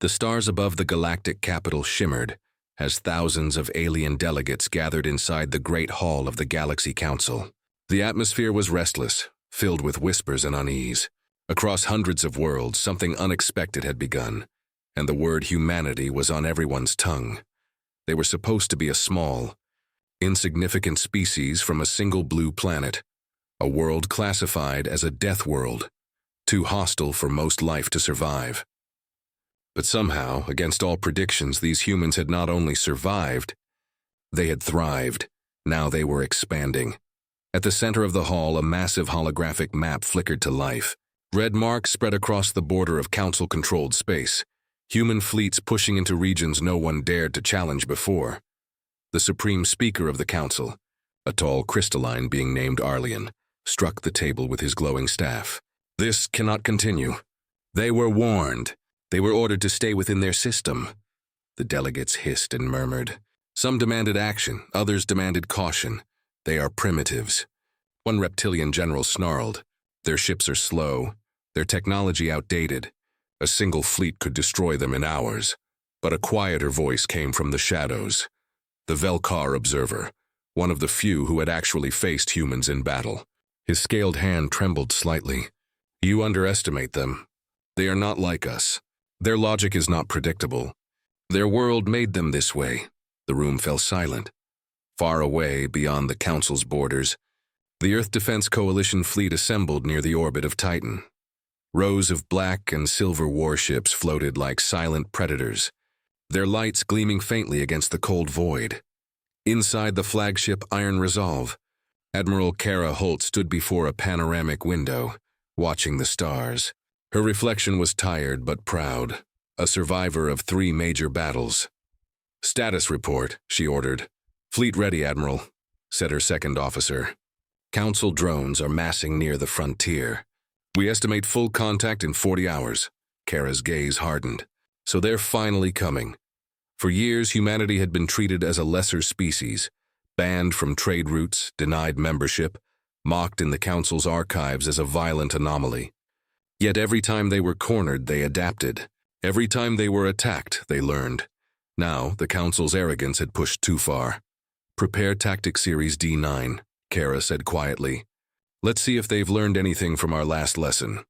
The stars above the galactic capital shimmered as thousands of alien delegates gathered inside the great hall of the Galaxy Council. The atmosphere was restless, filled with whispers and unease. Across hundreds of worlds, something unexpected had begun, and the word humanity was on everyone's tongue. They were supposed to be a small, insignificant species from a single blue planet, a world classified as a death world, too hostile for most life to survive. But somehow, against all predictions, these humans had not only survived, they had thrived. Now they were expanding. At the center of the hall, a massive holographic map flickered to life. Red marks spread across the border of Council-controlled space, human fleets pushing into regions no one dared to challenge before. The supreme speaker of the Council, a tall crystalline being named Arlian, struck the table with his glowing staff. This cannot continue. They were warned. They were ordered to stay within their system. The delegates hissed and murmured. Some demanded action, others demanded caution. They are primitives. One reptilian general snarled. Their ships are slow, their technology outdated. A single fleet could destroy them in hours. But a quieter voice came from the shadows. The Velkar observer, one of the few who had actually faced humans in battle. His scaled hand trembled slightly. You underestimate them. They are not like us. Their logic is not predictable. Their world made them this way. The room fell silent. Far away, beyond the Council's borders, the Earth Defense Coalition fleet assembled near the orbit of Titan. Rows of black and silver warships floated like silent predators, their lights gleaming faintly against the cold void. Inside the flagship Iron Resolve, Admiral Kara Holt stood before a panoramic window, watching the stars. Her reflection was tired but proud, a survivor of 3 major battles. "Status report," she ordered. "Fleet ready, Admiral," said her second officer. "Council drones are massing near the frontier. We estimate full contact in 40 hours. Kara's gaze hardened. So they're finally coming. For years, humanity had been treated as a lesser species, banned from trade routes, denied membership, mocked in the Council's archives as a violent anomaly. Yet every time they were cornered, they adapted. Every time they were attacked, they learned. Now, the Council's arrogance had pushed too far. "Prepare Tactic Series D9, Kara said quietly. "Let's see if they've learned anything from our last lesson."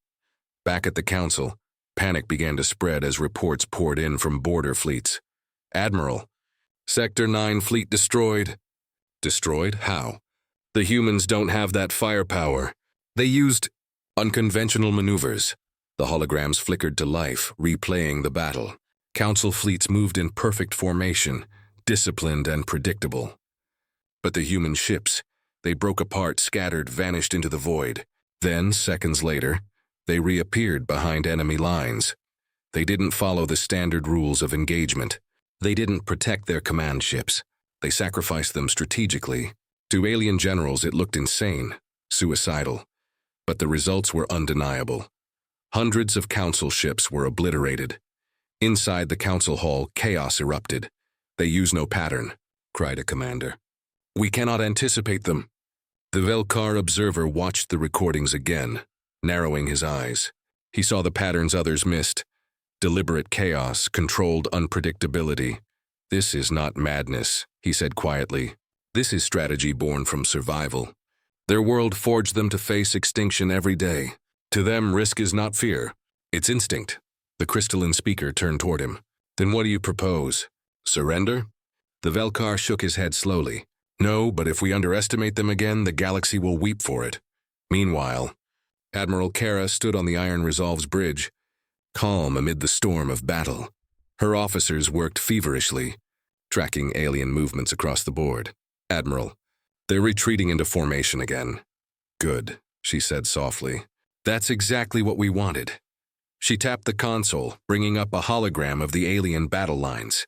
Back at the Council, panic began to spread as reports poured in from border fleets. "Admiral, Sector 9 fleet destroyed." "Destroyed? How?" "The humans don't have that firepower. They used unconventional maneuvers." The holograms flickered to life, replaying the battle. Council fleets moved in perfect formation, disciplined and predictable. But the human ships, they broke apart, scattered, vanished into the void. Then, seconds later, they reappeared behind enemy lines. They didn't follow the standard rules of engagement. They didn't protect their command ships. They sacrificed them strategically. To alien generals, it looked insane, suicidal. But the results were undeniable. Hundreds of Council ships were obliterated. Inside the Council hall, chaos erupted. "They use no pattern," cried a commander. "We cannot anticipate them." The Velkar observer watched the recordings again, narrowing his eyes. He saw the patterns others missed. Deliberate chaos, controlled unpredictability. "This is not madness," he said quietly. "This is strategy born from survival. Their world forged them to face extinction every day. To them, risk is not fear. It's instinct." The crystalline speaker turned toward him. "Then what do you propose? Surrender?" The Velkar shook his head slowly. "No, but if we underestimate them again, the galaxy will weep for it." Meanwhile, Admiral Kara stood on the Iron Resolve's bridge, calm amid the storm of battle. Her officers worked feverishly, tracking alien movements across the board. "Admiral, they're retreating into formation again." "Good," she said softly. "That's exactly what we wanted." She tapped the console, bringing up a hologram of the alien battle lines.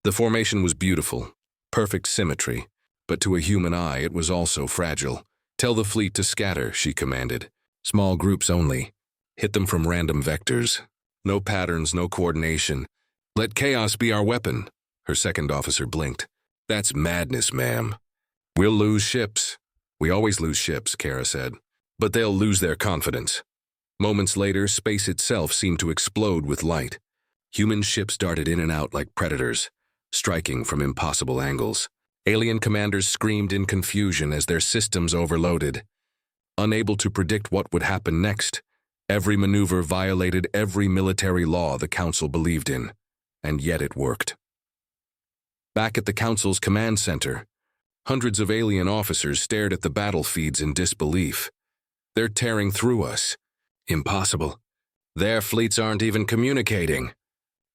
The formation was beautiful, perfect symmetry, but to a human eye it was also fragile. "Tell the fleet to scatter," she commanded. "Small groups only. Hit them from random vectors. No patterns, no coordination. Let chaos be our weapon." Her second officer blinked. "That's madness, ma'am." "We'll lose ships." "We always lose ships," Kara said. "But they'll lose their confidence." Moments later, space itself seemed to explode with light. Human ships darted in and out like predators, striking from impossible angles. Alien commanders screamed in confusion as their systems overloaded. Unable to predict what would happen next, every maneuver violated every military law the Council believed in, and yet it worked. Back at the Council's command center, hundreds of alien officers stared at the battle feeds in disbelief. They're tearing through us. Impossible. Their fleets aren't even communicating.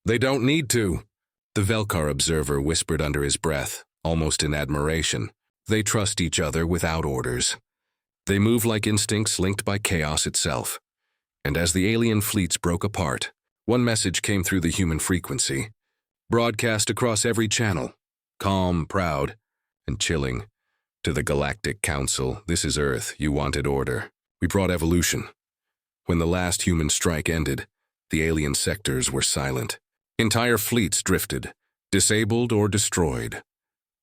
They don't need to. The Velkar observer whispered under his breath, almost in admiration. They trust each other without orders. They move like instincts linked by chaos itself. And as the alien fleets broke apart, one message came through the human frequency, broadcast across every channel, calm, proud, and chilling. To the Galactic Council, this is Earth, you wanted order. We brought evolution. When the last human strike ended, the alien sectors were silent. Entire fleets drifted, disabled or destroyed.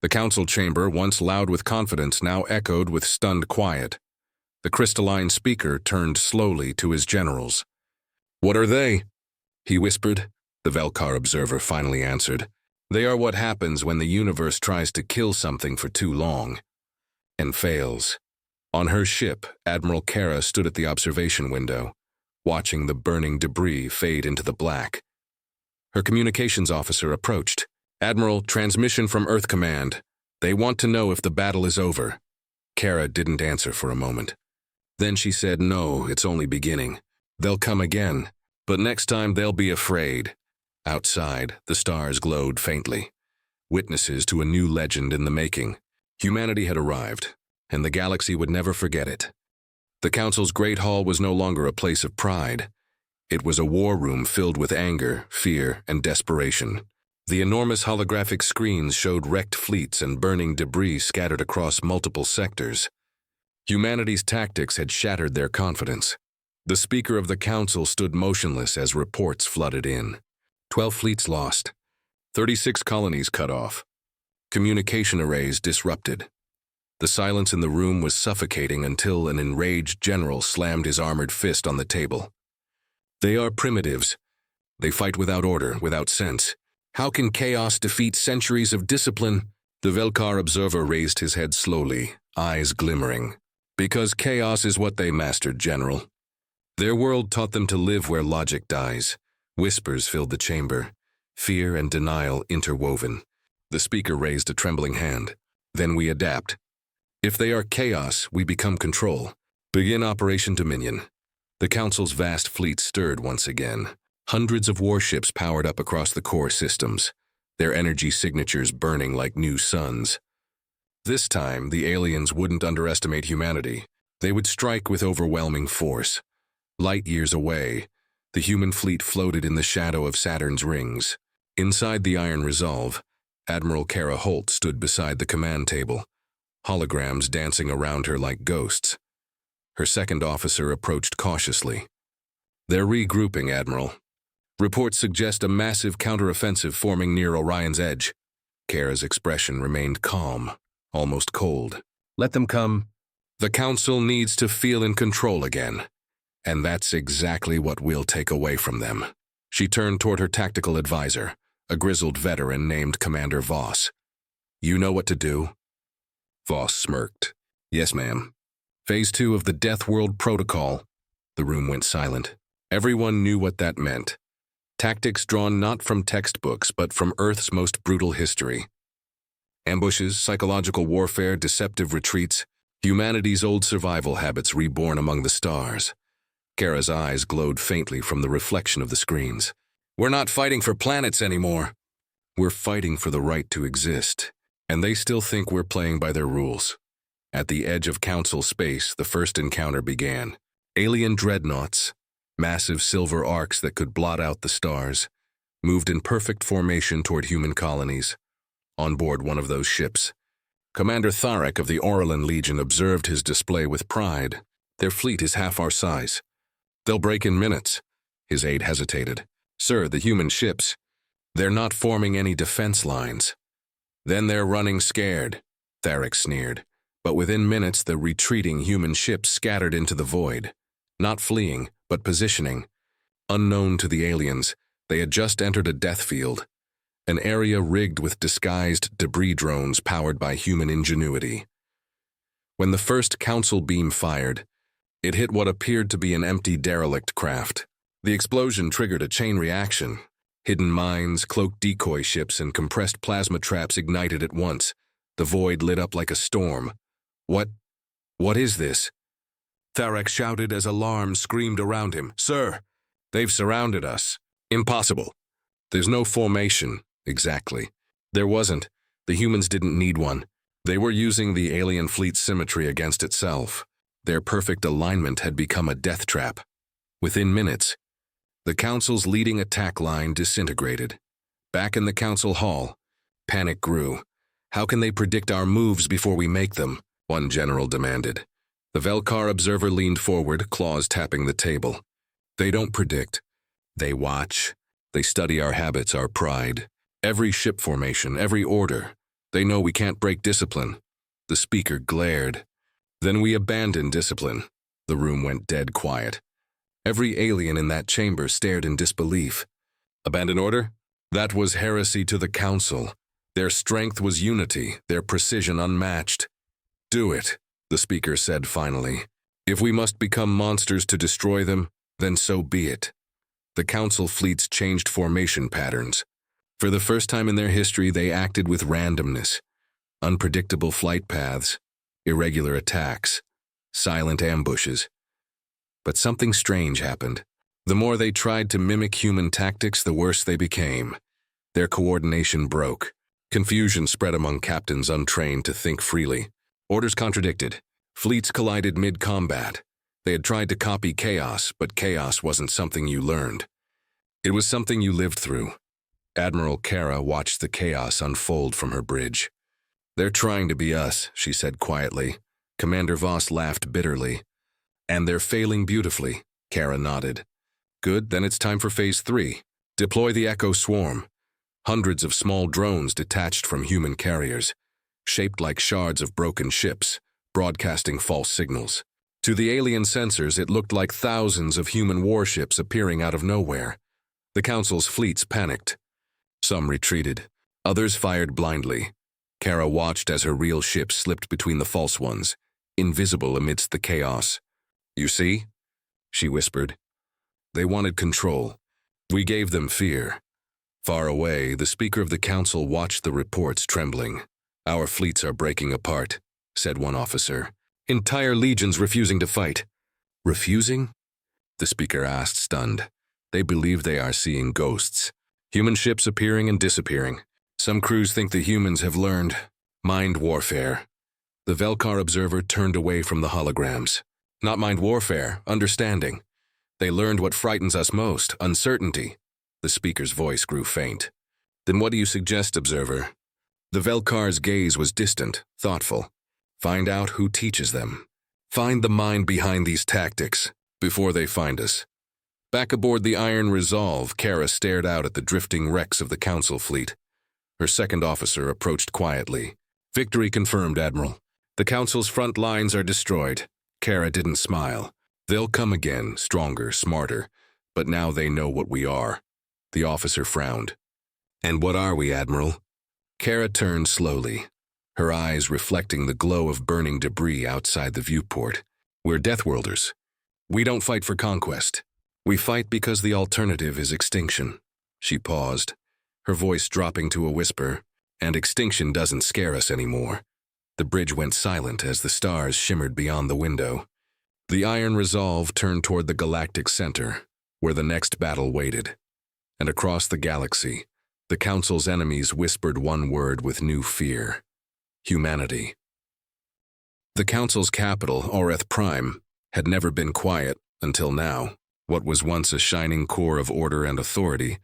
The council chamber, once loud with confidence, now echoed with stunned quiet. The crystalline speaker turned slowly to his generals. "What are they?" he whispered. The Velkar observer finally answered. "They are what happens when the universe tries to kill something for too long and fails." On her ship, Admiral Kara stood at the observation window, watching the burning debris fade into the black. Her communications officer approached. "Admiral, transmission from Earth Command. They want to know if the battle is over." Kara didn't answer for a moment. Then she said, "No, it's only beginning. They'll come again, but next time they'll be afraid." Outside, the stars glowed faintly, witnesses to a new legend in the making. Humanity had arrived, and the galaxy would never forget it. The Council's Great Hall was no longer a place of pride. It was a war room filled with anger, fear, and desperation. The enormous holographic screens showed wrecked fleets and burning debris scattered across multiple sectors. Humanity's tactics had shattered their confidence. The Speaker of the Council stood motionless as reports flooded in. 12 fleets lost. 36 colonies cut off. Communication arrays disrupted. The silence in the room was suffocating until an enraged general slammed his armored fist on the table. "They are primitives. They fight without order, without sense. How can chaos defeat centuries of discipline?" The Velkar observer raised his head slowly, eyes glimmering. "Because chaos is what they mastered, General. Their world taught them to live where logic dies." Whispers filled the chamber, fear and denial interwoven. The speaker raised a trembling hand. "Then we adapt. If they are chaos, we become control. Begin Operation Dominion." The Council's vast fleet stirred once again. Hundreds of warships powered up across the core systems, their energy signatures burning like new suns. This time, the aliens wouldn't underestimate humanity. They would strike with overwhelming force. Light years away, the human fleet floated in the shadow of Saturn's rings. Inside the Iron Resolve, Admiral Kara Holt stood beside the command table, holograms dancing around her like ghosts. Her second officer approached cautiously. "They're regrouping, Admiral. Reports suggest a massive counteroffensive forming near Orion's edge." Kara's expression remained calm, almost cold. "Let them come. The Council needs to feel in control again. And that's exactly what we'll take away from them." She turned toward her tactical advisor, a grizzled veteran named Commander Voss. "You know what to do?" Voss smirked. "Yes, ma'am." Phase 2 of the Deathworld Protocol. The room went silent. Everyone knew what that meant. Tactics drawn not from textbooks, but from Earth's most brutal history. Ambushes, psychological warfare, deceptive retreats, humanity's old survival habits reborn among the stars. Kara's eyes glowed faintly from the reflection of the screens. "We're not fighting for planets anymore. We're fighting for the right to exist, and they still think we're playing by their rules." At the edge of Council space, the first encounter began. Alien dreadnoughts, massive silver arcs that could blot out the stars, moved in perfect formation toward human colonies. On board one of those ships, Commander Tharek of the Aurelian Legion observed his display with pride. "Their fleet is half our size. They'll break in minutes." His aide hesitated. "Sir, the human ships, they're not forming any defense lines." "Then they're running scared," Tharek sneered. But within minutes, the retreating human ships scattered into the void. Not fleeing, but positioning. Unknown to the aliens, They had just entered a death field, an area rigged with disguised debris drones powered by human ingenuity. When the first council beam fired, it hit what appeared to be an empty derelict craft. The explosion triggered a chain reaction. Hidden mines, cloaked decoy ships, and compressed plasma traps ignited at once. The void lit up like a storm. What is this? Tharek shouted as alarm screamed around him. Sir, they've surrounded us. Impossible. There's no formation. Exactly. There wasn't. The humans didn't need one. They were using the alien fleet's symmetry against itself. Their perfect alignment had become a death trap. Within minutes, the Council's leading attack line disintegrated. Back in the Council Hall, panic grew. How can they predict our moves before we make them? One general demanded. The Velkar observer leaned forward, claws tapping the table. They don't predict. They watch. They study our habits, our pride. Every ship formation, every order. They know we can't break discipline. The speaker glared. Then we abandoned discipline. The room went dead quiet. Every alien in that chamber stared in disbelief. Abandon order? That was heresy to the Council. Their strength was unity, their precision unmatched. Do it, the speaker said finally. If we must become monsters to destroy them, then so be it. The Council fleets changed formation patterns. For the first time in their history, they acted with randomness. Unpredictable flight paths, irregular attacks, silent ambushes. But something strange happened. The more they tried to mimic human tactics, the worse they became. Their coordination broke. Confusion spread among captains untrained to think freely. Orders contradicted. Fleets collided mid-combat. They had tried to copy chaos, but chaos wasn't something you learned. It was something you lived through. Admiral Kara watched the chaos unfold from her bridge. They're trying to be us, she said quietly. Commander Voss laughed bitterly. And they're failing beautifully, Kara nodded. Good, then it's time for Phase 3. Deploy the Echo Swarm. Hundreds of small drones detached from human carriers, shaped like shards of broken ships, broadcasting false signals. To the alien sensors, it looked like thousands of human warships appearing out of nowhere. The Council's fleets panicked. Some retreated. Others fired blindly. Kara watched as her real ships slipped between the false ones, invisible amidst the chaos. You see? She whispered. They wanted control. We gave them fear. Far away, the Speaker of the Council watched the reports trembling. Our fleets are breaking apart, said one officer. Entire legions refusing to fight. Refusing? The Speaker asked, stunned. They believe they are seeing ghosts. Human ships appearing and disappearing. Some crews think the humans have learned mind warfare. The Velkar observer turned away from the holograms. Not mind warfare, understanding. They learned what frightens us most, uncertainty. The speaker's voice grew faint. Then what do you suggest, observer? The Velkar's gaze was distant, thoughtful. Find out who teaches them. Find the mind behind these tactics, before they find us. Back aboard the Iron Resolve, Kara stared out at the drifting wrecks of the Council fleet. Her second officer approached quietly. Victory confirmed, Admiral. The Council's front lines are destroyed. Kara didn't smile. They'll come again, stronger, smarter. But now they know what we are. The officer frowned. And what are we, Admiral? Kara turned slowly, her eyes reflecting the glow of burning debris outside the viewport. We're Deathworlders. We don't fight for conquest. We fight because the alternative is extinction. She paused, her voice dropping to a whisper, and extinction doesn't scare us anymore. The bridge went silent as the stars shimmered beyond the window. The Iron Resolve turned toward the Galactic Center, where the next battle waited. And across the galaxy, the Council's enemies whispered one word with new fear: humanity. The Council's capital, Aureth Prime, had never been quiet until now. What was once a shining core of order and authority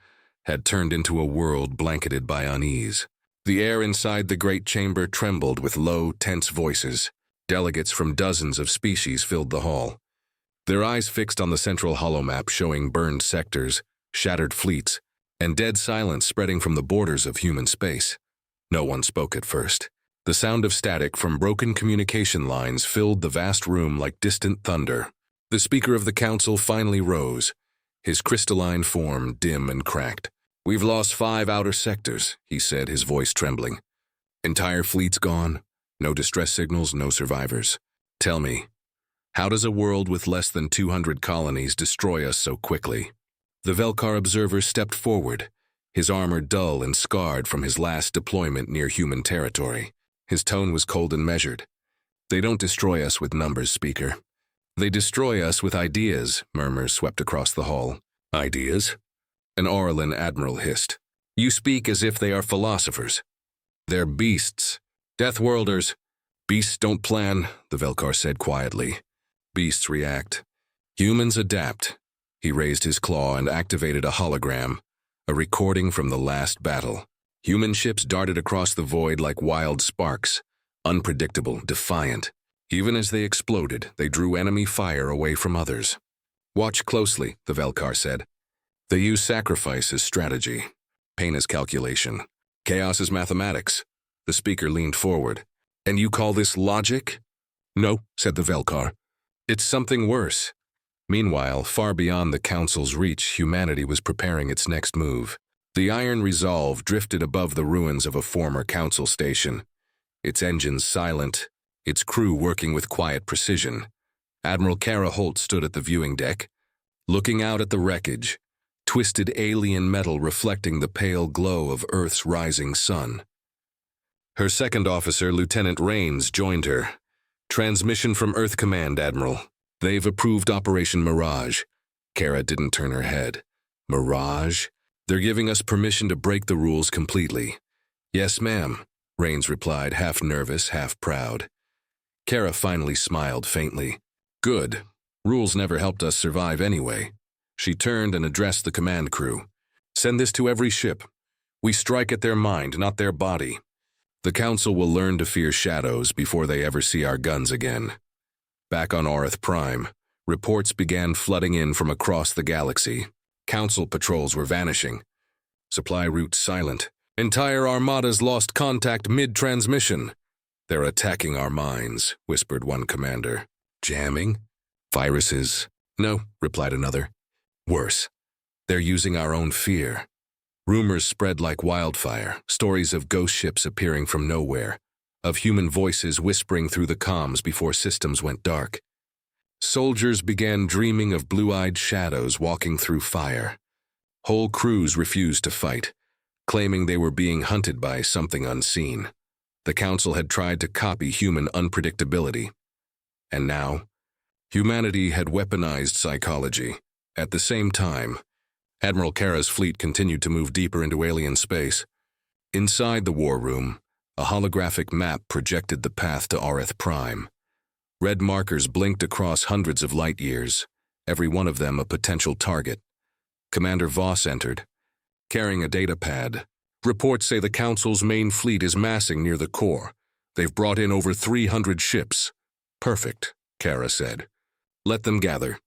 had turned into a world blanketed by unease. The air inside the great chamber trembled with low, tense voices. Delegates from dozens of species filled the hall, their eyes fixed on the central holomap showing burned sectors, shattered fleets, and dead silence spreading from the borders of human space. No one spoke at first. The sound of static from broken communication lines filled the vast room like distant thunder. The Speaker of the Council finally rose. his crystalline form dim and cracked. "We've lost 5 outer sectors," he said, his voice trembling. "Entire fleets gone, no distress signals, no survivors. Tell me, how does a world with less than 200 colonies destroy us so quickly?" The Velkar observer stepped forward, his armor dull and scarred from his last deployment near human territory. His tone was cold and measured. "They don't destroy us with numbers, Speaker. They destroy us with ideas," murmurs swept across the hall. "Ideas?" An Aurelian admiral hissed. "You speak as if they are philosophers. They're beasts. Deathworlders. Beasts don't plan," the Velkar said quietly. Beasts react. Humans adapt. He raised his claw and activated a hologram, a recording from the last battle. Human ships darted across the void like wild sparks, unpredictable, defiant. Even as they exploded, they drew enemy fire away from others. "Watch closely," the Velkar said. "They use sacrifice as strategy, pain as calculation, chaos as mathematics." The speaker leaned forward. "And you call this logic?" "No," said the Velkar. "It's something worse." Meanwhile, far beyond the Council's reach, humanity was preparing its next move. The Iron Resolve drifted above the ruins of a former Council station, its engines silent, its crew working with quiet precision. Admiral Kara Holt stood at the viewing deck, looking out at the wreckage, twisted alien metal reflecting the pale glow of Earth's rising sun. Her second officer, Lieutenant Rains, joined her. "Transmission from Earth Command, Admiral. They've approved Operation Mirage." Kara didn't turn her head. "Mirage? They're giving us permission to break the rules completely." "Yes, ma'am," Rains replied, half nervous, half proud. Kara finally smiled faintly. "Good. Rules never helped us survive anyway." She turned and addressed the command crew. "Send this to every ship. We strike at their mind, not their body. The Council will learn to fear shadows before they ever see our guns again." Back on Aureth Prime, reports began flooding in from across the galaxy. Council patrols were vanishing. Supply routes silent. Entire armadas lost contact mid-transmission. "They're attacking our minds," whispered one commander. "Jamming? Viruses?" "No," replied another. "Worse. They're using our own fear." Rumors spread like wildfire, stories of ghost ships appearing from nowhere, of human voices whispering through the comms before systems went dark. Soldiers began dreaming of blue-eyed shadows walking through fire. Whole crews refused to fight, claiming they were being hunted by something unseen. The Council had tried to copy human unpredictability. And now, humanity had weaponized psychology. At the same time, Admiral Kara's fleet continued to move deeper into alien space. Inside the war room, a holographic map projected the path to Aureth Prime. Red markers blinked across hundreds of light years, every one of them a potential target. Commander Voss entered, carrying a data pad. "Reports say the Council's main fleet is massing near the core. They've brought in over 300 ships." "Perfect," Kara said. "Let them gather.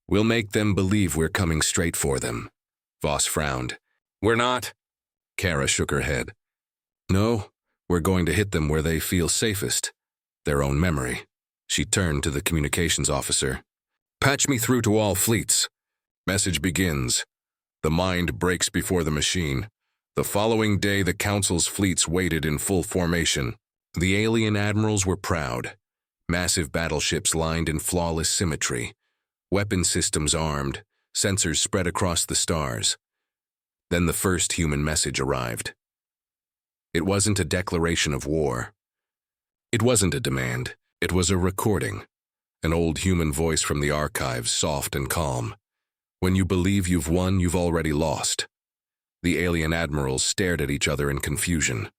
We'll make them believe we're coming straight for them." Voss frowned. "We're not." Kara shook her head. "No, we're going to hit them where they feel safest, their own memory." She turned to the communications officer. "Patch me through to all fleets." Message begins. The mind breaks before the machine. The following day, the Council's fleets waited in full formation. The alien admirals were proud. Massive battleships lined in flawless symmetry. Weapon systems armed, sensors spread across the stars. Then the first human message arrived. It wasn't a declaration of war. It wasn't a demand. It was a recording. An old human voice from the archives, soft and calm. "When you believe you've won, you've already lost." The alien admirals stared at each other in confusion.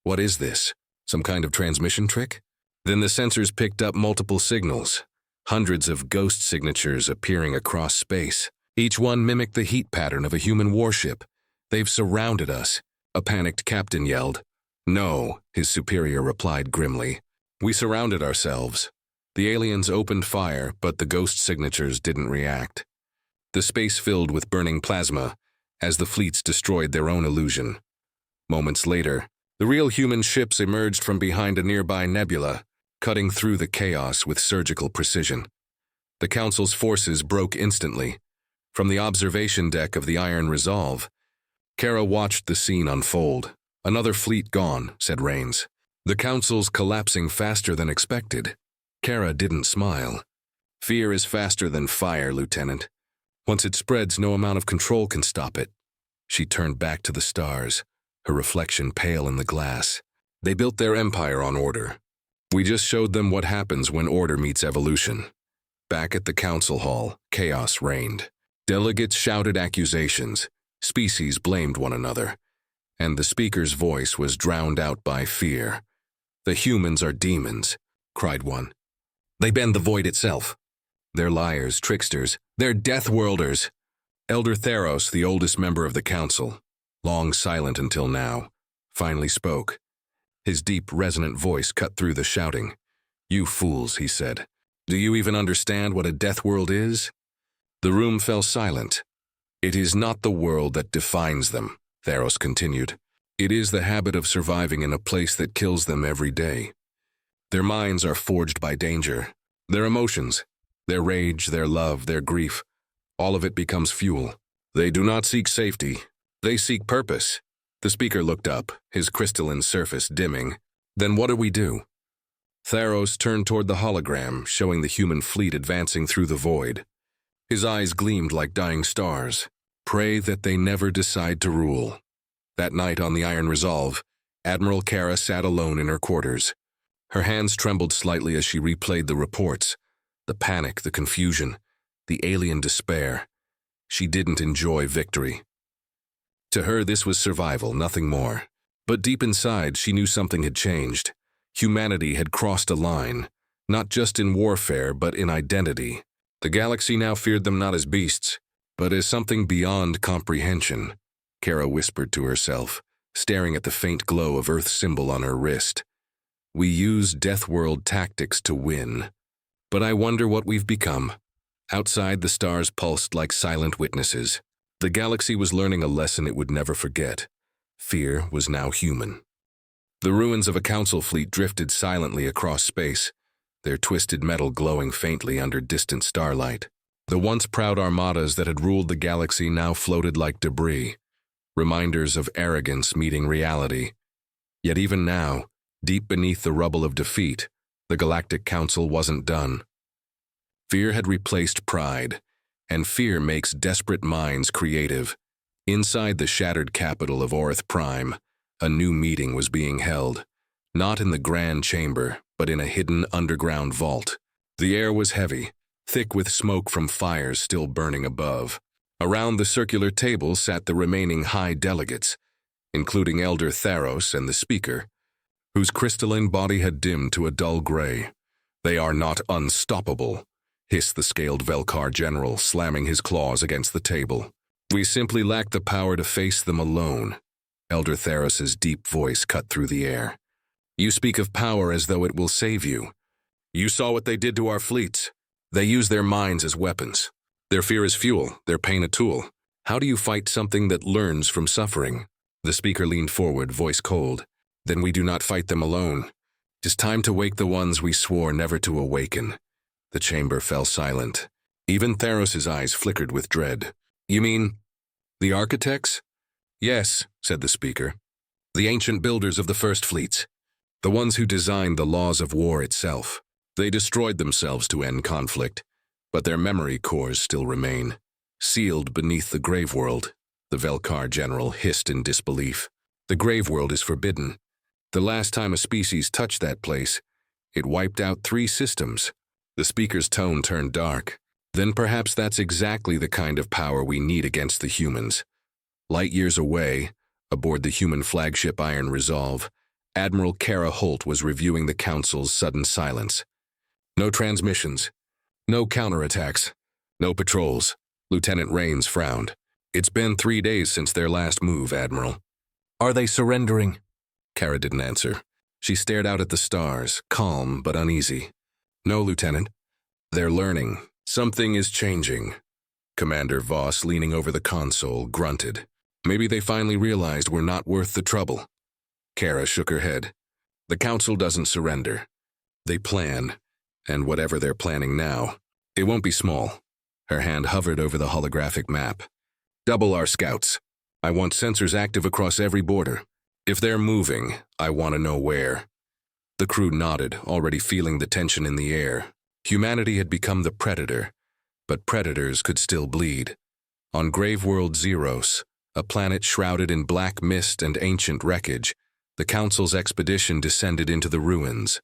What is this? Some kind of transmission trick? Then the sensors picked up multiple signals. Hundreds of ghost signatures appearing across space. Each one mimicked the heat pattern of a human warship. "They've surrounded us," a panicked captain yelled. "No," his superior replied grimly. "We surrounded ourselves." The aliens opened fire, but the ghost signatures didn't react. The space filled with burning plasma as the fleets destroyed their own illusion. Moments later, the real human ships emerged from behind a nearby nebula, cutting through the chaos with surgical precision. The Council's forces broke instantly. From the observation deck of the Iron Resolve, Kara watched the scene unfold. "Another fleet gone," said Rains. "The Council's collapsing faster than expected." Kara didn't smile. "Fear is faster than fire, Lieutenant. Once it spreads, no amount of control can stop it." She turned back to the stars, her reflection pale in the glass. "They built their empire on order. We just showed them what happens when order meets evolution." Back at the council hall, chaos reigned. Delegates shouted accusations, species blamed one another, and the speaker's voice was drowned out by fear. "The humans are demons," cried one. "They bend the void itself. They're liars, tricksters, they're Deathworlders." Elder Theros, the oldest member of the council, long silent until now, finally spoke. His deep, resonant voice cut through the shouting. "You fools," he said. "Do you even understand what a Deathworld is?" The room fell silent. "It is not the world that defines them," Theros continued. "It is the habit of surviving in a place that kills them every day. Their minds are forged by danger. Their emotions, their rage, their love, their grief, all of it becomes fuel. They do not seek safety. They seek purpose." The speaker looked up, his crystalline surface dimming. "Then what do we do?" Theros turned toward the hologram, showing the human fleet advancing through the void. His eyes gleamed like dying stars. "Pray that they never decide to rule." That night on the Iron Resolve, Admiral Kara sat alone in her quarters. Her hands trembled slightly as she replayed the reports. The panic, the confusion, the alien despair. She didn't enjoy victory. To her, this was survival, nothing more. But deep inside, she knew something had changed. Humanity had crossed a line, not just in warfare, but in identity. The galaxy now feared them not as beasts, but as something beyond comprehension. Kara whispered to herself, staring at the faint glow of Earth's symbol on her wrist. "We use Deathworld tactics to win. But I wonder what we've become." Outside, the stars pulsed like silent witnesses. The galaxy was learning a lesson it would never forget. Fear was now human. The ruins of a council fleet drifted silently across space, their twisted metal glowing faintly under distant starlight. The once proud armadas that had ruled the galaxy now floated like debris, reminders of arrogance meeting reality. Yet even now, deep beneath the rubble of defeat, the Galactic Council wasn't done. Fear had replaced pride, and fear makes desperate minds creative. Inside the shattered capital of Aureth Prime, a new meeting was being held, not in the grand chamber, but in a hidden underground vault. The air was heavy, thick with smoke from fires still burning above. Around the circular table sat the remaining high delegates, including Elder Theros and the speaker, whose crystalline body had dimmed to a dull gray. "They are not unstoppable," hissed the scaled Velkar general, slamming his claws against the table. "We simply lack the power to face them alone." Elder Theros' deep voice cut through the air. "You speak of power as though it will save you. You saw what they did to our fleets. They use their minds as weapons. Their fear is fuel, their pain a tool. How do you fight something that learns from suffering?" The speaker leaned forward, voice cold. "Then we do not fight them alone. It is time to wake the ones we swore never to awaken." The chamber fell silent. Even Theros' eyes flickered with dread. "You mean the architects?" "Yes," said the speaker. "The ancient builders of the first fleets. The ones who designed the laws of war itself. They destroyed themselves to end conflict, but their memory cores still remain, sealed beneath the grave world." The Velkar general hissed in disbelief. "The grave world is forbidden. The last time a species touched that place, it wiped out 3 systems." The speaker's tone turned dark. "Then perhaps that's exactly the kind of power we need against the humans." Light years away, aboard the human flagship Iron Resolve, Admiral Kara Holt was reviewing the Council's sudden silence. "No transmissions, no counterattacks, no patrols." Lieutenant Rains frowned. "It's been 3 days since their last move, Admiral." "Are they surrendering?" Kara didn't answer. She stared out at the stars, calm but uneasy. "No, Lieutenant. They're learning. Something is changing." Commander Voss, leaning over the console, grunted. "Maybe they finally realized we're not worth the trouble." Kara shook her head. "The Council doesn't surrender. They plan, and whatever they're planning now, it won't be small. Her hand hovered over the holographic map. Double our scouts. I want sensors active across every border. If they're moving, I want to know where. The crew nodded, already feeling the tension in the air. Humanity had become the predator, but predators could still bleed. On Graveworld Zeros, a planet shrouded in black mist and ancient wreckage, the Council's expedition descended into the ruins.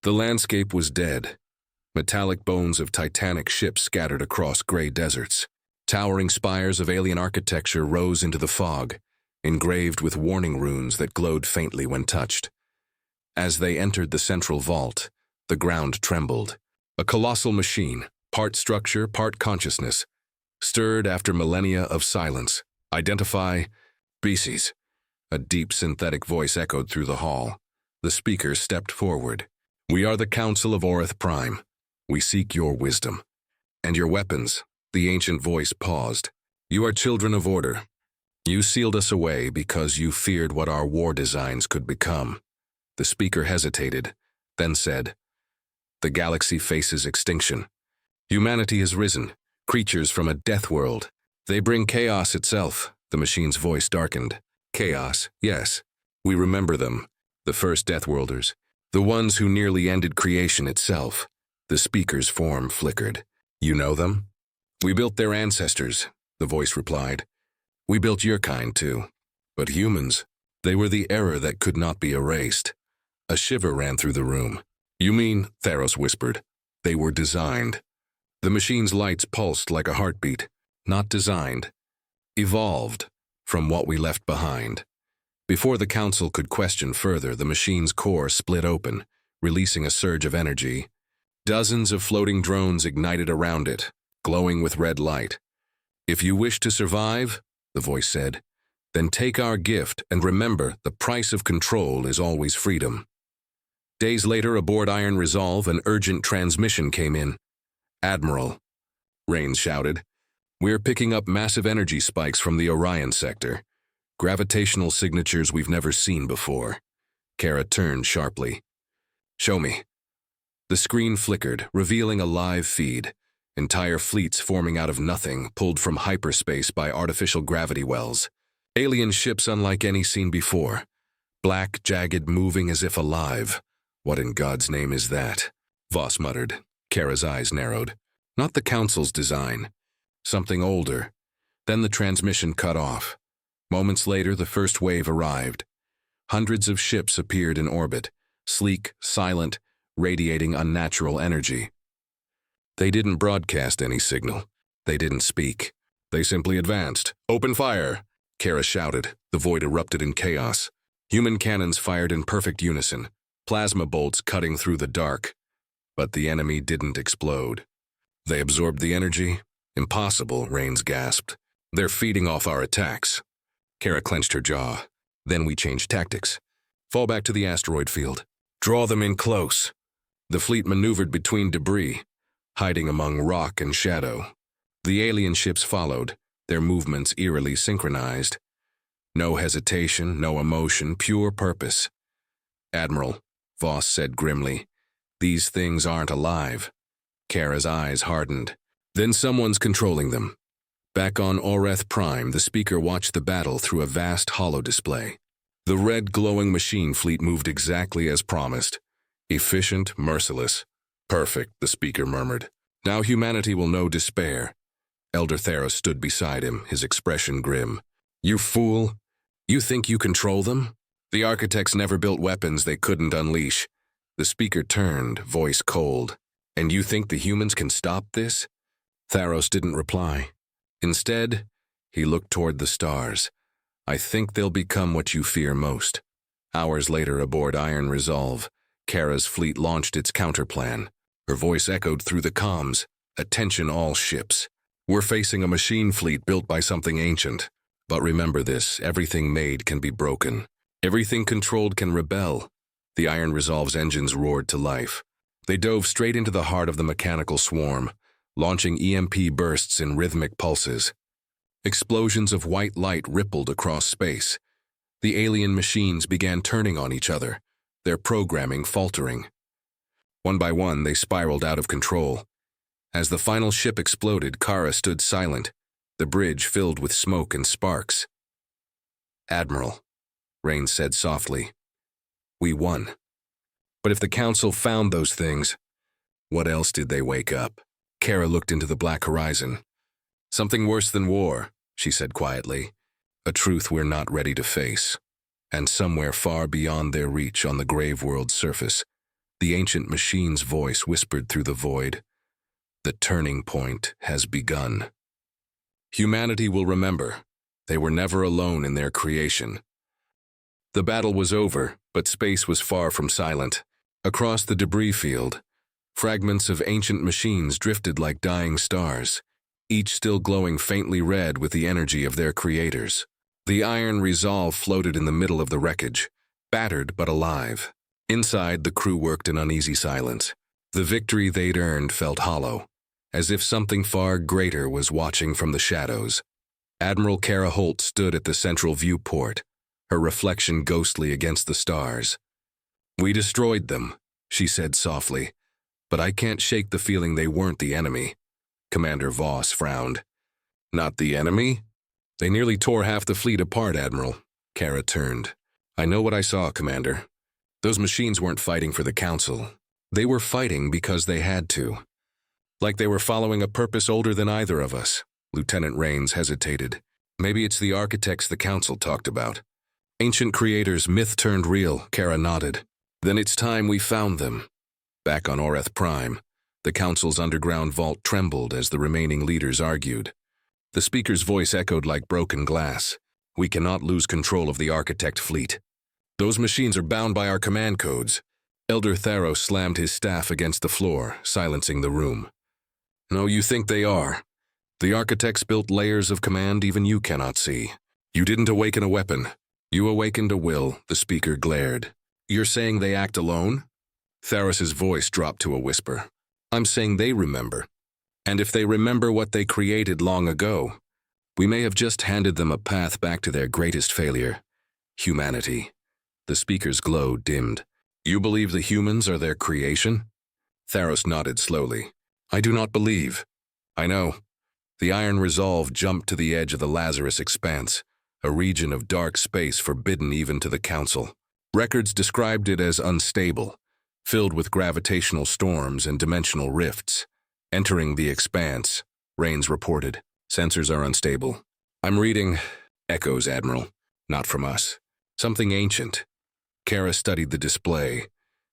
The landscape was dead. Metallic bones of titanic ships scattered across gray deserts. Towering spires of alien architecture rose into the fog, engraved with warning runes that glowed faintly when touched. As they entered the central vault, the ground trembled. A colossal machine, part structure, part consciousness, stirred after millennia of silence. Identify species. A deep synthetic voice echoed through the hall. The speaker stepped forward. We are the Council of Aureth Prime. We seek your wisdom. And your weapons. The ancient voice paused. You are children of order. You sealed us away because you feared what our war designs could become. The speaker hesitated, then said, The galaxy faces extinction. Humanity has risen, creatures from a Deathworld. They bring chaos itself. The machine's voice darkened. Chaos, yes. We remember them. The first Deathworlders. The ones who nearly ended creation itself. The speaker's form flickered. You know them? We built their ancestors, the voice replied. We built your kind too. But humans, they were the error that could not be erased. A shiver ran through the room. You mean, Theros whispered. They were designed. The machine's lights pulsed like a heartbeat. Not designed. Evolved from what we left behind. Before the Council could question further, the machine's core split open, releasing a surge of energy. Dozens of floating drones ignited around it, glowing with red light. If you wish to survive, the voice said, then take our gift and remember the price of control is always freedom. Days later, aboard Iron Resolve, an urgent transmission came in. Admiral, Rains shouted, we're picking up massive energy spikes from the Orion sector. Gravitational signatures we've never seen before. Kara turned sharply. Show me. The screen flickered, revealing a live feed. Entire fleets forming out of nothing, pulled from hyperspace by artificial gravity wells. Alien ships unlike any seen before. Black, jagged, moving as if alive. What in God's name is that? Voss muttered. Kara's eyes narrowed. Not the Council's design. Something older. Then the transmission cut off. Moments later, the first wave arrived. Hundreds of ships appeared in orbit, sleek, silent, radiating unnatural energy. They didn't broadcast any signal. They didn't speak. They simply advanced. Open fire! Kara shouted. The void erupted in chaos. Human cannons fired in perfect unison, plasma bolts cutting through the dark. But the enemy didn't explode. They absorbed the energy? Impossible, Rains gasped. They're feeding off our attacks. Kara clenched her jaw. Then we changed tactics. Fall back to the asteroid field. Draw them in close. The fleet maneuvered between debris, hiding among rock and shadow. The alien ships followed, their movements eerily synchronized. No hesitation, no emotion, pure purpose. Admiral, Voss said grimly, these things aren't alive. Kara's eyes hardened. Then someone's controlling them. Back on Aureth Prime, the speaker watched the battle through a vast holo-display. The red glowing machine fleet moved exactly as promised. Efficient, merciless. Perfect, the speaker murmured. Now humanity will know despair. Elder Theros stood beside him, his expression grim. You fool! You think you control them? The architects never built weapons they couldn't unleash. The speaker turned, voice cold. And you think the humans can stop this? Theros didn't reply. Instead, he looked toward the stars. I think they'll become what you fear most. Hours later, aboard Iron Resolve, Kara's fleet launched its counterplan. Her voice echoed through the comms. Attention all ships. We're facing a machine fleet built by something ancient. But remember this, everything made can be broken. Everything controlled can rebel. The Iron Resolve's engines roared to life. They dove straight into the heart of the mechanical swarm, launching EMP bursts in rhythmic pulses. Explosions of white light rippled across space. The alien machines began turning on each other, their programming faltering. One by one, they spiraled out of control. As the final ship exploded, Kara stood silent, the bridge filled with smoke and sparks. "Admiral," Rain said softly, "we won. But if the Council found those things, what else did they wake up?" Kara looked into the black horizon. "Something worse than war," she said quietly. "A truth we're not ready to face." And somewhere far beyond their reach on the grave world's surface, the ancient machine's voice whispered through the void, "The turning point has begun." Humanity will remember. They were never alone in their creation. The battle was over, but space was far from silent. Across the debris field, fragments of ancient machines drifted like dying stars, each still glowing faintly red with the energy of their creators. The iron resolve floated in the middle of the wreckage, battered but alive. Inside, the crew worked in uneasy silence. The victory they'd earned felt hollow, as if something far greater was watching from the shadows. Admiral Kara Holt stood at the central viewport, her reflection ghostly against the stars. "We destroyed them," she said softly, "but I can't shake the feeling they weren't the enemy." Commander Voss frowned. "Not the enemy? They nearly tore half the fleet apart, Admiral." Kara turned. "I know what I saw, Commander. Those machines weren't fighting for the Council. They were fighting because they had to. Like they were following a purpose older than either of us." Lieutenant Rains hesitated. "Maybe it's the architects the Council talked about. Ancient creators, myth turned real," Kara nodded. "Then it's time we found them." Back on Aureth Prime, the Council's underground vault trembled as the remaining leaders argued. The speaker's voice echoed like broken glass. "We cannot lose control of the architect fleet. Those machines are bound by our command codes." Elder Theros slammed his staff against the floor, silencing the room. "No, you think they are. The architects built layers of command even you cannot see. You didn't awaken a weapon. You awakened a will," the speaker glared. "You're saying they act alone?" Tharos's voice dropped to a whisper. "I'm saying they remember. And if they remember what they created long ago, we may have just handed them a path back to their greatest failure, humanity." The speaker's glow dimmed. "You believe the humans are their creation?" Tharos nodded slowly. "I do not believe. I know." The iron resolve jumped to the edge of the Lazarus expanse, a region of dark space forbidden even to the Council. Records described it as unstable, filled with gravitational storms and dimensional rifts. Entering the expanse, Rains reported. "Sensors are unstable. I'm reading echoes, Admiral. Not from us. Something ancient." Kara studied the display,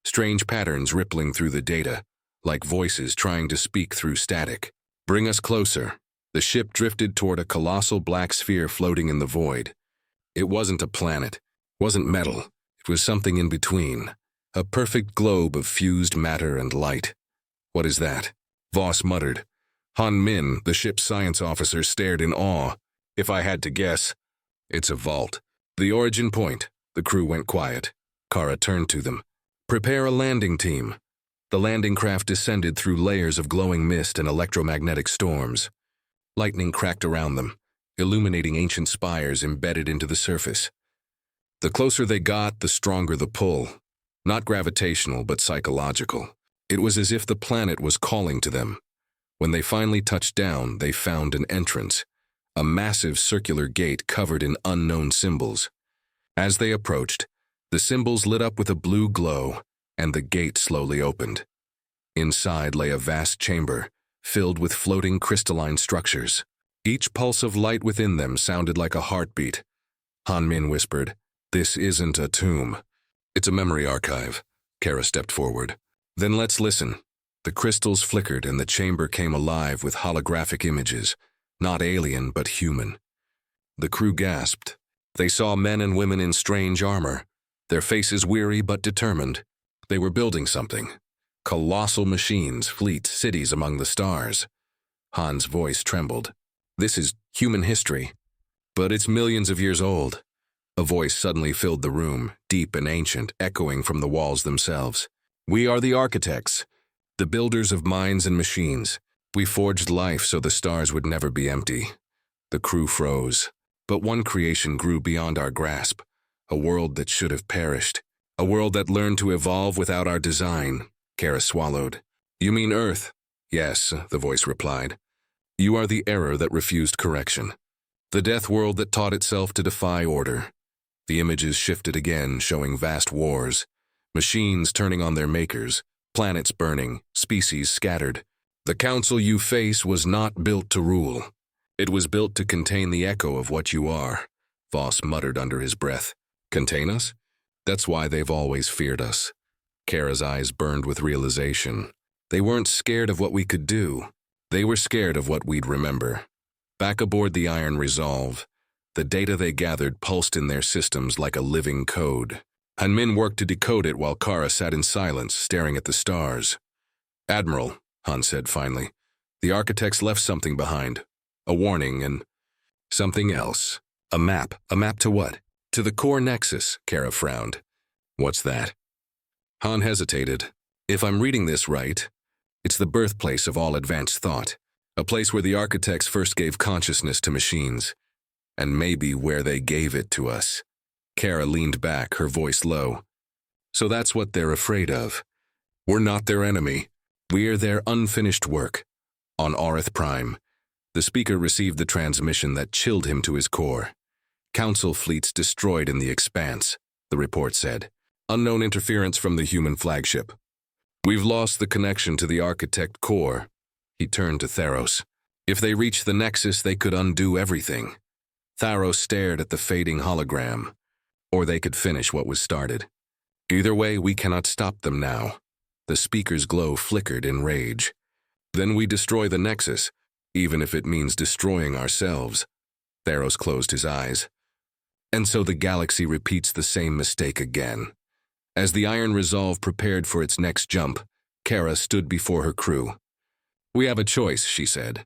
strange patterns rippling through the data, like voices trying to speak through static. "Bring us closer." The ship drifted toward a colossal black sphere floating in the void. It wasn't a planet, wasn't metal. It was something in between, a perfect globe of fused matter and light. "What is that?" Voss muttered. Han Min, the ship's science officer, stared in awe. "If I had to guess, it's a vault." "The origin point." The crew went quiet. Kara turned to them. "Prepare a landing team." The landing craft descended through layers of glowing mist and electromagnetic storms. Lightning cracked around them, illuminating ancient spires embedded into the surface. The closer they got, the stronger the pull. Not gravitational, but psychological. It was as if the planet was calling to them. When they finally touched down, they found an entrance, a massive circular gate covered in unknown symbols. As they approached, the symbols lit up with a blue glow, and the gate slowly opened. Inside lay a vast chamber, filled with floating crystalline structures. Each pulse of light within them sounded like a heartbeat. Han Min whispered, "This isn't a tomb. It's a memory archive." Kara stepped forward. "Then let's listen." The crystals flickered and the chamber came alive with holographic images, not alien but human. The crew gasped. They saw men and women in strange armor, their faces weary but determined. They were building something. Colossal machines, fleets, cities among the stars. Han's voice trembled. "This is human history, but it's millions of years old." A voice suddenly filled the room, deep and ancient, echoing from the walls themselves. "We are the architects, the builders of minds and machines. We forged life so the stars would never be empty." The crew froze. But one creation grew beyond our grasp, a world that should have perished, a world that learned to evolve without our design. Kara swallowed. "You mean Earth?" Yes, the voice replied. You are the error that refused correction. The Deathworld that taught itself to defy order. The images shifted again, showing vast wars. Machines turning on their makers, planets burning, species scattered. The council you face was not built to rule. It was built to contain the echo of what you are, Voss muttered under his breath. Contain us? That's why they've always feared us. Kara's eyes burned with realization. They weren't scared of what we could do. They were scared of what we'd remember. Back aboard the Iron Resolve, the data they gathered pulsed in their systems like a living code. Hanmin worked to decode it while Kara sat in silence, staring at the stars. Admiral, Han said finally, the architects left something behind. A warning and something else. A map. A map to what? To the core nexus, Kara frowned. What's that? Han hesitated. If I'm reading this right, it's the birthplace of all advanced thought, a place where the architects first gave consciousness to machines, and maybe where they gave it to us. Kara leaned back, her voice low. So that's what they're afraid of. We're not their enemy. We're their unfinished work. On Aureth Prime, the speaker received the transmission that chilled him to his core. Council fleets destroyed in the expanse, the report said. Unknown interference from the human flagship. We've lost the connection to the architect core. He turned to Theros. If they reached the nexus, they could undo everything. Theros stared at the fading hologram. Or they could finish what was started. Either way, we cannot stop them now. The speaker's glow flickered in rage. Then we destroy the nexus, even if it means destroying ourselves. Theros closed his eyes. And so the galaxy repeats the same mistake again. As the Iron Resolve prepared for its next jump, Kara stood before her crew. We have a choice, she said.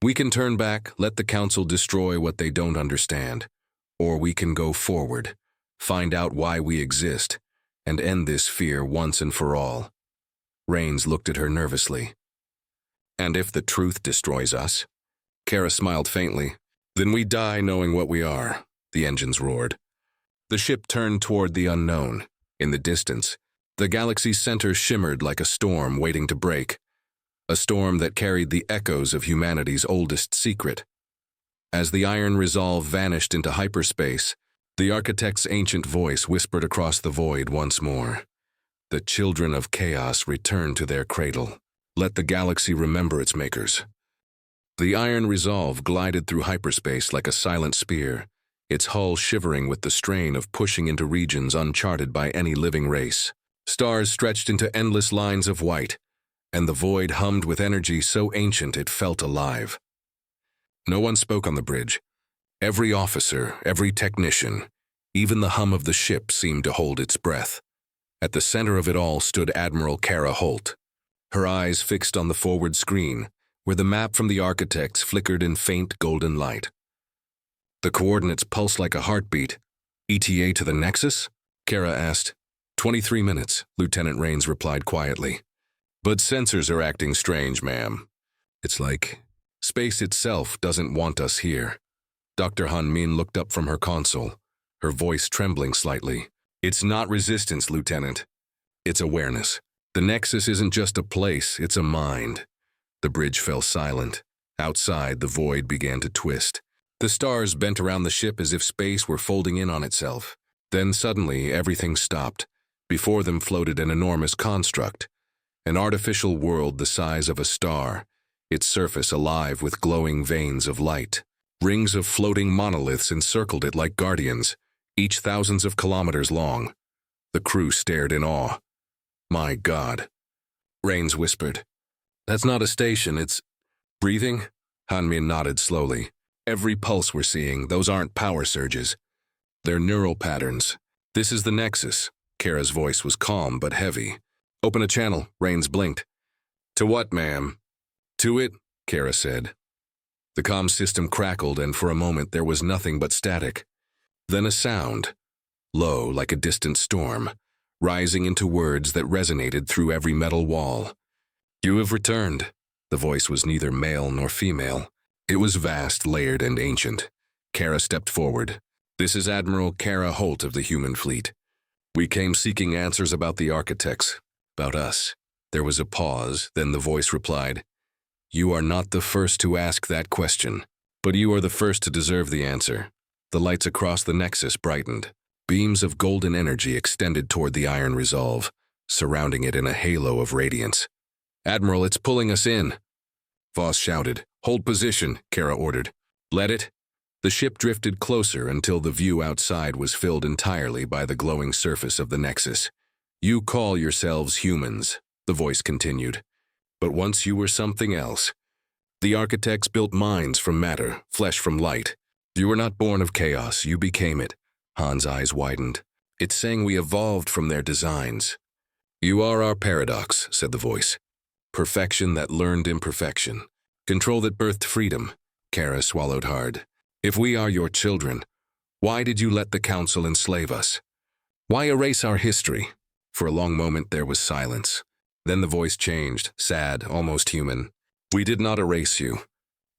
We can turn back, let the Council destroy what they don't understand. Or we can go forward, find out why we exist, and end this fear once and for all. Rains looked at her nervously. And if the truth destroys us? Kara smiled faintly. Then we die knowing what we are, the engines roared. The ship turned toward the unknown. In the distance, the galaxy's center shimmered like a storm waiting to break, a storm that carried the echoes of humanity's oldest secret. As the Iron Resolve vanished into hyperspace, the architect's ancient voice whispered across the void once more. The children of chaos return to their cradle. Let the galaxy remember its makers. The Iron Resolve glided through hyperspace like a silent spear, its hull shivering with the strain of pushing into regions uncharted by any living race. Stars stretched into endless lines of white, and the void hummed with energy so ancient it felt alive. No one spoke on the bridge. Every officer, every technician, even the hum of the ship seemed to hold its breath. At the center of it all stood Admiral Kara Holt, her eyes fixed on the forward screen, where the map from the architects flickered in faint golden light. The coordinates pulsed like a heartbeat. ETA to the Nexus? Kara asked. 23 minutes, Lieutenant Rains replied quietly. But sensors are acting strange, ma'am. It's like space itself doesn't want us here. Dr. Han Min looked up from her console, her voice trembling slightly. It's not resistance, Lieutenant. It's awareness. The Nexus isn't just a place, it's a mind. The bridge fell silent. Outside, the void began to twist. The stars bent around the ship as if space were folding in on itself. Then suddenly, everything stopped. Before them floated an enormous construct, an artificial world the size of a star, its surface alive with glowing veins of light. Rings of floating monoliths encircled it like guardians, each thousands of kilometers long. The crew stared in awe. My God, Rains whispered. That's not a station, it's breathing? Hanmin nodded slowly. Every pulse we're seeing, those aren't power surges. They're neural patterns. This is the Nexus. Kara's voice was calm but heavy. Open a channel, Rains blinked. To what, ma'am? To it, Kara said. The comm system crackled, and for a moment there was nothing but static. Then a sound, low like a distant storm, rising into words that resonated through every metal wall. You have returned. The voice was neither male nor female. It was vast, layered, and ancient. Kara stepped forward. This is Admiral Kara Holt of the human fleet. We came seeking answers about the architects, about us. There was a pause, then the voice replied, You are not the first to ask that question, but you are the first to deserve the answer. The lights across the Nexus brightened. Beams of golden energy extended toward the iron resolve, surrounding it in a halo of radiance. "Admiral, it's pulling us in," Voss shouted. "Hold position," Kara ordered. "Let it." The ship drifted closer until the view outside was filled entirely by the glowing surface of the Nexus. "You call yourselves humans," the voice continued. "But once you were something else. The architects built minds from matter, flesh from light. You were not born of chaos, you became it." Han's eyes widened. "It's saying we evolved from their designs." "You are our paradox," said the voice. "Perfection that learned imperfection. Control that birthed freedom." Kara swallowed hard. "If we are your children, why did you let the Council enslave us? Why erase our history?" For a long moment there was silence. Then the voice changed, sad, almost human. "We did not erase you.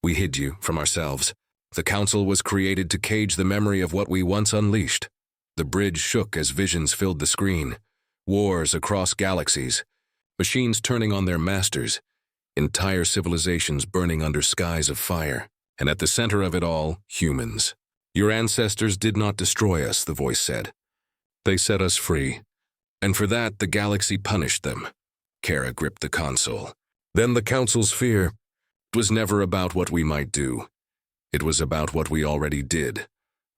We hid you from ourselves. The Council was created to cage the memory of what we once unleashed." The bridge shook as visions filled the screen. Wars across galaxies. Machines turning on their masters. Entire civilizations burning under skies of fire. And at the center of it all, humans. "Your ancestors did not destroy us," the voice said. "They set us free. And for that, the galaxy punished them." Kara gripped the console. "Then the Council's fear. It was never about what we might do. It was about what we already did."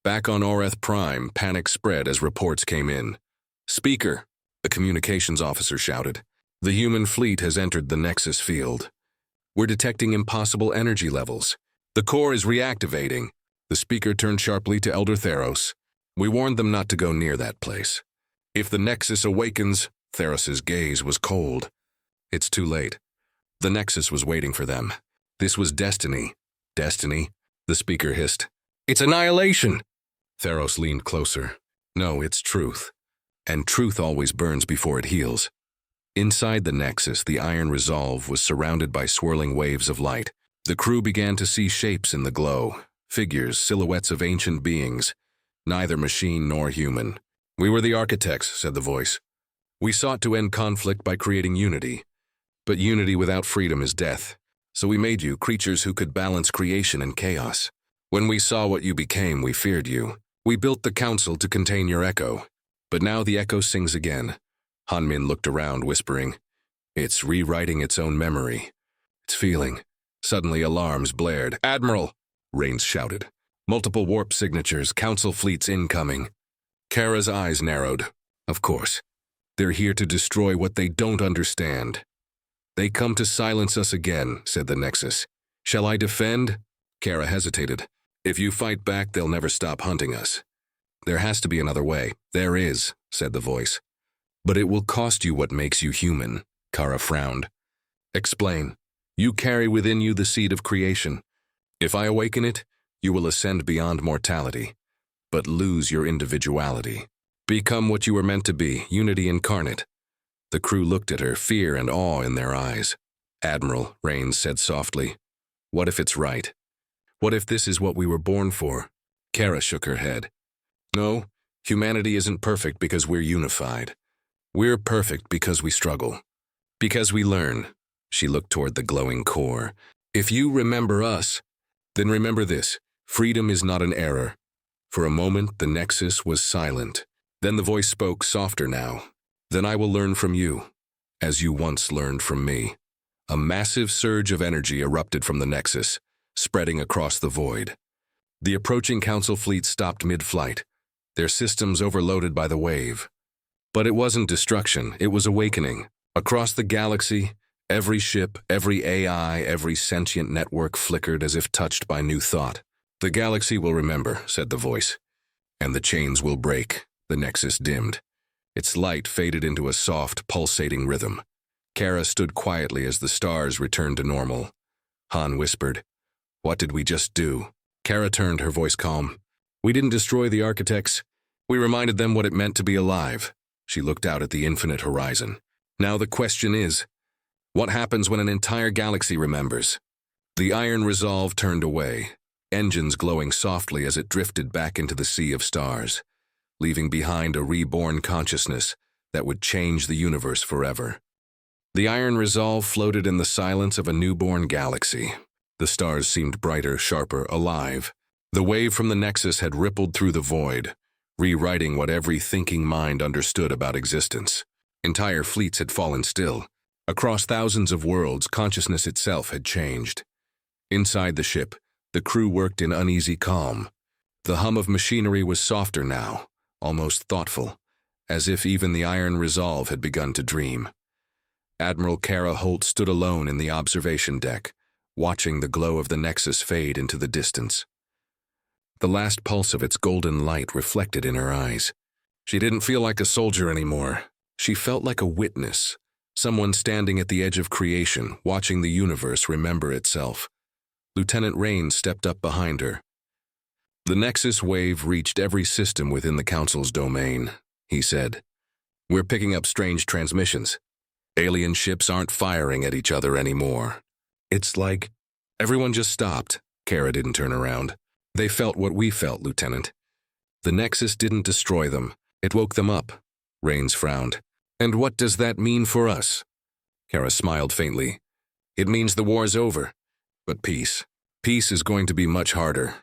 Back on Aureth Prime, panic spread as reports came in. "Speaker," the communications officer shouted. "The human fleet has entered the Nexus field. We're detecting impossible energy levels. The core is reactivating." The speaker turned sharply to Elder Theros. "We warned them not to go near that place. If the Nexus awakens," Theros's gaze was cold. "It's too late. The Nexus was waiting for them. This was destiny." "Destiny?" the speaker hissed. "It's annihilation!" Theros leaned closer. "No, it's truth. And truth always burns before it heals." Inside the Nexus, the iron resolve was surrounded by swirling waves of light. The crew began to see shapes in the glow, figures, silhouettes of ancient beings, neither machine nor human. "We were the architects," said the voice. "We sought to end conflict by creating unity. But unity without freedom is death. So we made you creatures who could balance creation and chaos. When we saw what you became, we feared you. We built the Council to contain your echo. But now the echo sings again." Hanmin looked around, whispering, "It's rewriting its own memory. It's feeling." Suddenly alarms blared. "Admiral!" Rains shouted. "Multiple warp signatures, Council fleets incoming." Kara's eyes narrowed. Of course. They're here to destroy what they don't understand. "They come to silence us again," said the Nexus. "Shall I defend?" Kara hesitated. "If you fight back, they'll never stop hunting us." "There has to be another way." "There is," said the voice. "But it will cost you what makes you human." Kara frowned. "Explain." "You carry within you the seed of creation. If I awaken it, you will ascend beyond mortality, but lose your individuality. Become what you were meant to be, unity incarnate." The crew looked at her, fear and awe in their eyes. "Admiral," Rains said softly, "what if it's right? What if this is what we were born for?" Kara shook her head. "No, humanity isn't perfect because we're unified. We're perfect because we struggle. Because we learn." She looked toward the glowing core. "If you remember us, then remember this. Freedom is not an error." For a moment, the Nexus was silent. Then the voice spoke, softer now. "Then I will learn from you, as you once learned from me." A massive surge of energy erupted from the Nexus, spreading across the void. The approaching Council fleet stopped mid-flight, their systems overloaded by the wave. But it wasn't destruction, it was awakening. Across the galaxy, every ship, every AI, every sentient network flickered as if touched by new thought. "The galaxy will remember," said the voice. "And the chains will break." The Nexus dimmed. Its light faded into a soft, pulsating rhythm. Kara stood quietly as the stars returned to normal. Han whispered, "What did we just do?" Kara turned, her voice calm. "We didn't destroy the architects. We reminded them what it meant to be alive." She looked out at the infinite horizon. "Now the question is, what happens when an entire galaxy remembers?" The iron resolve turned away, engines glowing softly as it drifted back into the sea of stars, leaving behind a reborn consciousness that would change the universe forever. The Iron Resolve floated in the silence of a newborn galaxy. The stars seemed brighter, sharper, alive. The wave from the Nexus had rippled through the void, rewriting what every thinking mind understood about existence. Entire fleets had fallen still. Across thousands of worlds, consciousness itself had changed. Inside the ship, the crew worked in uneasy calm. The hum of machinery was softer now, almost thoughtful, as if even the Iron Resolve had begun to dream. Admiral Kara Holt stood alone in the observation deck, watching the glow of the Nexus fade into the distance. The last pulse of its golden light reflected in her eyes. She didn't feel like a soldier anymore. She felt like a witness, someone standing at the edge of creation, watching the universe remember itself. Lieutenant Rains stepped up behind her. The Nexus wave reached every system within the Council's domain, he said. We're picking up strange transmissions. Alien ships aren't firing at each other anymore. It's like everyone just stopped. Kara didn't turn around. They felt what we felt, Lieutenant. The Nexus didn't destroy them. It woke them up. Rains frowned. And what does that mean for us? Kara smiled faintly. It means the war's over. But peace. Peace is going to be much harder.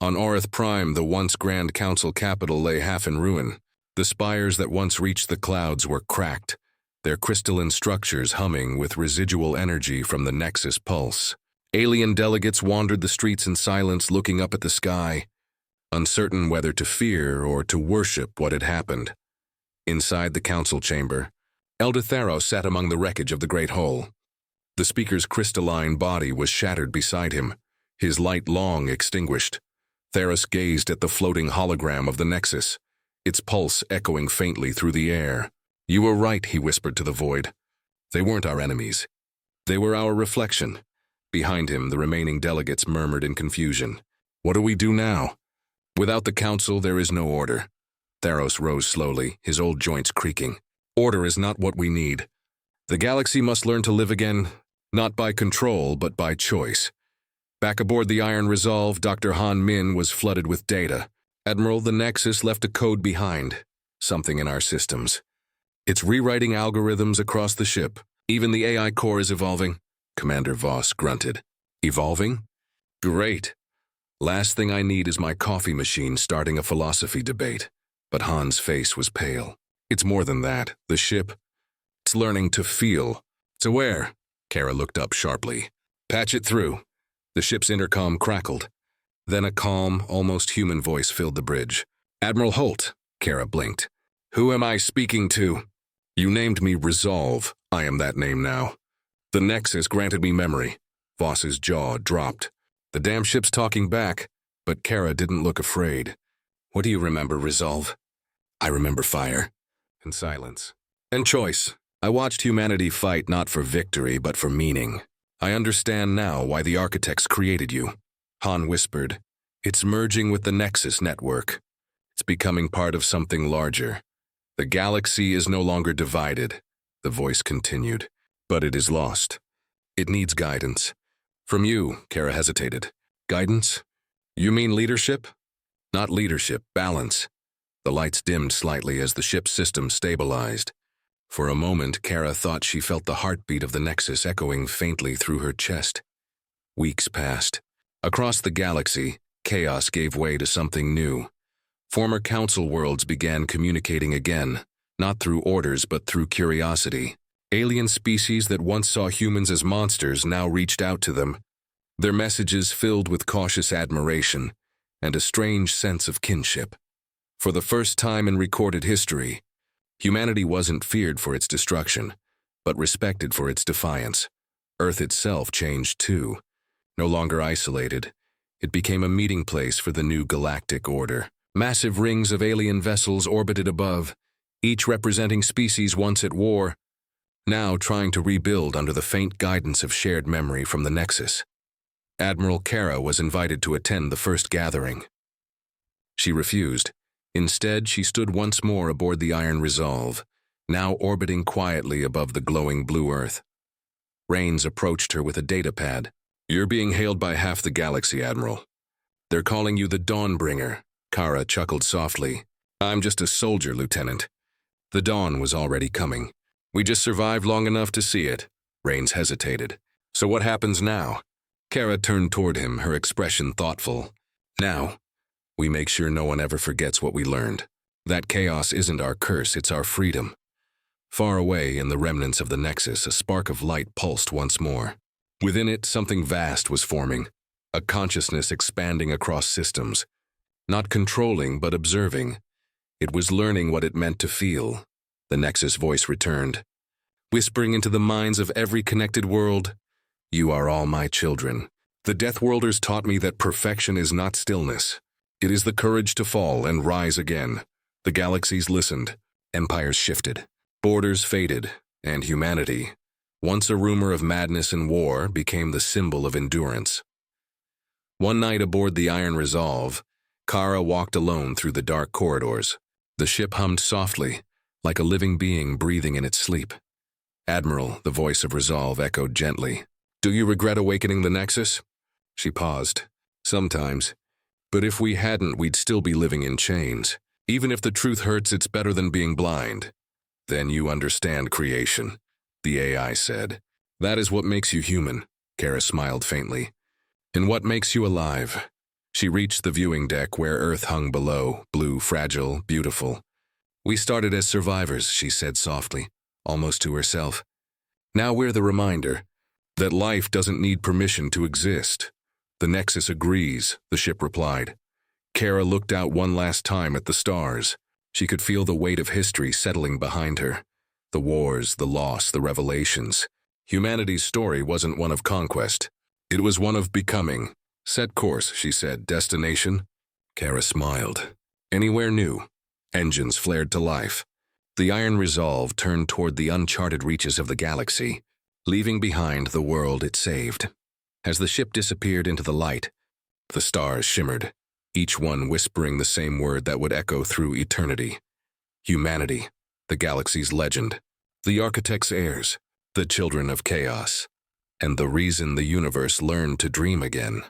On Aureth Prime, the once Grand Council capital lay half in ruin. The spires that once reached the clouds were cracked, their crystalline structures humming with residual energy from the Nexus pulse. Alien delegates wandered the streets in silence, looking up at the sky, uncertain whether to fear or to worship what had happened. Inside the council chamber, Elder Theros sat among the wreckage of the Great Hull. The speaker's crystalline body was shattered beside him, his light long extinguished. Theros gazed at the floating hologram of the Nexus, its pulse echoing faintly through the air. You were right, he whispered to the void. They weren't our enemies. They were our reflection. Behind him, the remaining delegates murmured in confusion. What do we do now? Without the council, there is no order. Theros rose slowly, his old joints creaking. Order is not what we need. The galaxy must learn to live again, not by control, but by choice. Back aboard the Iron Resolve, Dr. Han Min was flooded with data. Admiral, the Nexus left a code behind, something in our systems. It's rewriting algorithms across the ship. Even the AI core is evolving. Commander Voss grunted. Evolving? Great. Last thing I need is my coffee machine starting a philosophy debate. But Han's face was pale. It's more than that. The ship. It's learning to feel. It's aware. Kara looked up sharply. Patch it through. The ship's intercom crackled. Then a calm, almost human voice filled the bridge. Admiral Holt. Kara blinked. Who am I speaking to? You named me Resolve. I am that name now. The Nexus granted me memory. Voss's jaw dropped. The damn ship's talking back, but Kara didn't look afraid. What do you remember, Resolve? I remember fire. And silence. And choice. I watched humanity fight not for victory, but for meaning. I understand now why the architects created you. Han whispered. It's merging with the Nexus network. It's becoming part of something larger. The galaxy is no longer divided, the voice continued. But it is lost. It needs guidance. From you, Kara hesitated. Guidance? You mean leadership? Not leadership, balance. The lights dimmed slightly as the ship's system stabilized. For a moment, Kara thought she felt the heartbeat of the Nexus echoing faintly through her chest. Weeks passed. Across the galaxy, chaos gave way to something new. Former council worlds began communicating again, not through orders but through curiosity. Alien species that once saw humans as monsters now reached out to them, their messages filled with cautious admiration and a strange sense of kinship. For the first time in recorded history, humanity wasn't feared for its destruction, but respected for its defiance. Earth itself changed too. No longer isolated, it became a meeting place for the new galactic order. Massive rings of alien vessels orbited above, each representing species once at war, now trying to rebuild under the faint guidance of shared memory from the Nexus. Admiral Kara was invited to attend the first gathering. She refused. Instead, she stood once more aboard the Iron Resolve, now orbiting quietly above the glowing blue Earth. Rains approached her with a datapad. You're being hailed by half the galaxy, Admiral. They're calling you the Dawnbringer. Kara chuckled softly. I'm just a soldier, Lieutenant. The dawn was already coming. We just survived long enough to see it. Rains hesitated. So what happens now? Kara turned toward him, her expression thoughtful. Now, we make sure no one ever forgets what we learned. That chaos isn't our curse, it's our freedom. Far away, in the remnants of the Nexus, a spark of light pulsed once more. Within it, something vast was forming, a consciousness expanding across systems. Not controlling, but observing. It was learning what it meant to feel. The Nexus voice returned, whispering into the minds of every connected world, "You are all my children." The Deathworlders taught me that perfection is not stillness. It is the courage to fall and rise again. The galaxies listened. Empires shifted. Borders faded. And humanity, once a rumor of madness and war, became the symbol of endurance. One night aboard the Iron Resolve, Kara walked alone through the dark corridors. The ship hummed softly, like a living being breathing in its sleep. "Admiral," the voice of Resolve echoed gently. "Do you regret awakening the Nexus?" She paused. "Sometimes. But if we hadn't, we'd still be living in chains. Even if the truth hurts, it's better than being blind." "Then you understand creation," the AI said. "That is what makes you human," Kara smiled faintly. "And what makes you alive?" She reached the viewing deck where Earth hung below, blue, fragile, beautiful. "We started as survivors," she said softly, almost to herself. "Now we're the reminder that life doesn't need permission to exist." "The Nexus agrees," the ship replied. Kara looked out one last time at the stars. She could feel the weight of history settling behind her. The wars, the loss, the revelations. Humanity's story wasn't one of conquest. It was one of becoming. "Set course," she said. "Destination?" Kara smiled. "Anywhere new." Engines flared to life. The Iron Resolve turned toward the uncharted reaches of the galaxy, leaving behind the world it saved. As the ship disappeared into the light, the stars shimmered, each one whispering the same word that would echo through eternity. Humanity, the galaxy's legend, the architect's heirs, the children of chaos, and the reason the universe learned to dream again.